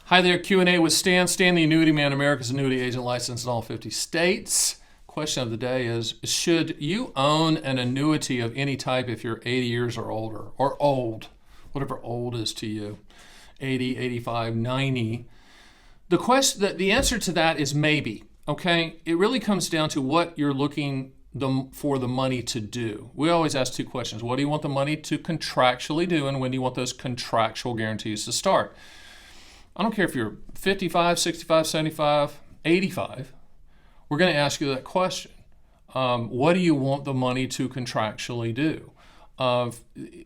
Hi there, Q&A with Stan. Stan, the Annuity Man, America's annuity agent licensed in all 50 states. Question of the day is, should you own an annuity of any type if you're 80 years or older, or old, whatever old is to you, 80, 85, 90? The answer to that is maybe, okay? It really comes down to what you're looking for the money to do. We always ask two questions. What do you want the money to contractually do, and when do you want those contractual guarantees to start? I don't care if you're 55, 65, 75, 85. We're going to ask you that question. What do you want the money to contractually do?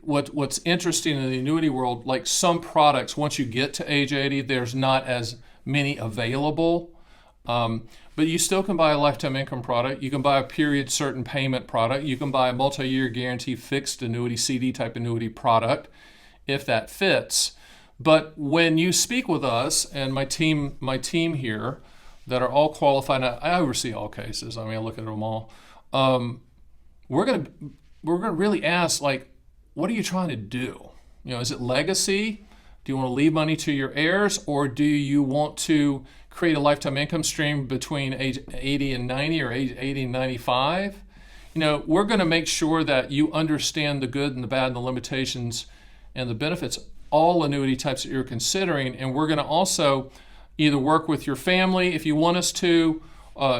What's interesting in the annuity world, like some products, once you get to age 80, there's not as many available. But you still can buy a lifetime income product. You can buy a period certain payment product. You can buy a multi-year guarantee fixed annuity, CD type annuity product, if that fits. But when you speak with us and my team here that are all qualified, I oversee all cases. I mean, I look at them all. We're gonna really ask, like, what are you trying to do? You know, is it legacy? Do you want to leave money to your heirs, or do you want to create a lifetime income stream between age 80 and 90 or age 80 and 95? You know, we're going to make sure that you understand the good and the bad and the limitations and the benefits, all annuity types that you're considering, and we're going to also either work with your family if you want us to,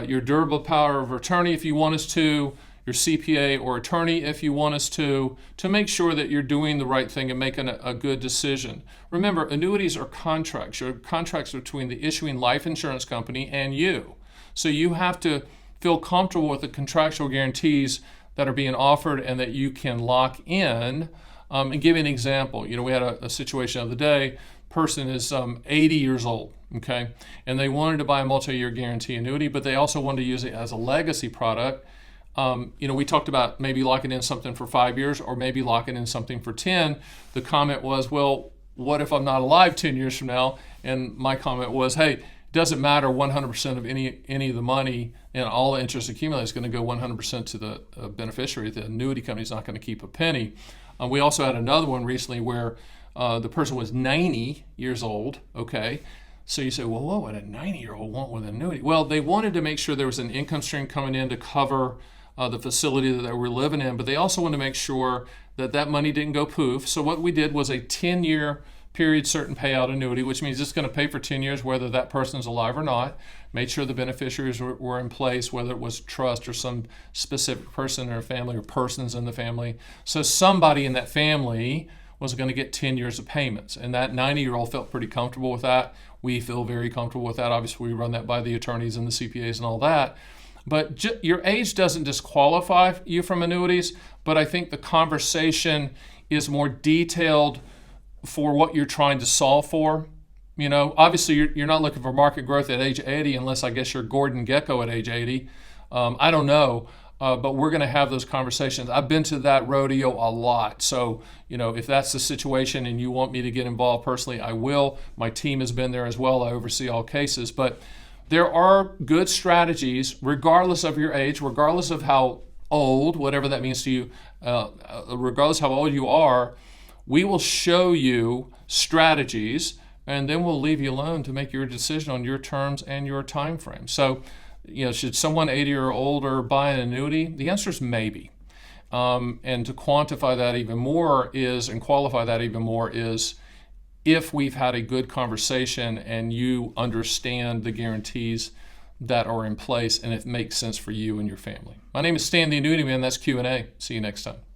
your durable power of attorney if you want us to, your CPA or attorney if you want us to make sure that you're doing the right thing and making a good decision. Remember, annuities are contracts. You're contracts between the issuing life insurance company and you. So you have to feel comfortable with the contractual guarantees that are being offered and that you can lock in. And give you an example. You know, we had a situation the other day. Person is 80 years old, okay? And they wanted to buy a multi-year guarantee annuity, but they also wanted to use it as a legacy product. You know, we talked about maybe locking in something for 5 years or maybe locking in something for 10. The comment was, well, what if I'm not alive 10 years from now? And my comment was, hey, it doesn't matter. 100% of any of the money and all the interest accumulated is going to go 100% to the beneficiary. The annuity company is not going to keep a penny. We also had another one recently where the person was 90 years old, okay? So you say, well, what would a 90-year-old want with an annuity? Well, they wanted to make sure there was an income stream coming in to cover the facility that they were living in, but they also wanted to make sure that that money didn't go poof. So what we did was a 10-year period certain payout annuity, which means it's going to pay for 10 years whether that person's alive or not. Made sure the beneficiaries were in place, whether it was trust or some specific person in their family or persons in the family. So somebody in that family was going to get 10 years of payments. And that 90-year-old felt pretty comfortable with that. We feel very comfortable with that. Obviously, we run that by the attorneys and the CPAs and all that. But your age doesn't disqualify you from annuities, but I think the conversation is more detailed for what you're trying to solve for. You know, obviously you're not looking for market growth at age 80 unless I guess you're Gordon Gekko at age 80. I don't know, but we're going to have those conversations. I've been to that rodeo a lot. So, you know, if that's the situation and you want me to get involved personally, I will. My team has been there as well. I oversee all cases. But there are good strategies regardless of your age, regardless of how old, whatever that means to you, regardless of how old you are. We will show you strategies, and then we'll leave you alone to make your decision on your terms and your time frame. So, you know, should someone 80 or older buy an annuity? The answer is maybe. And to quantify that even more and qualify that even more is if we've had a good conversation and you understand the guarantees that are in place and it makes sense for you and your family. My name is Stan, the Annuity Man. That's Q&A. See you next time.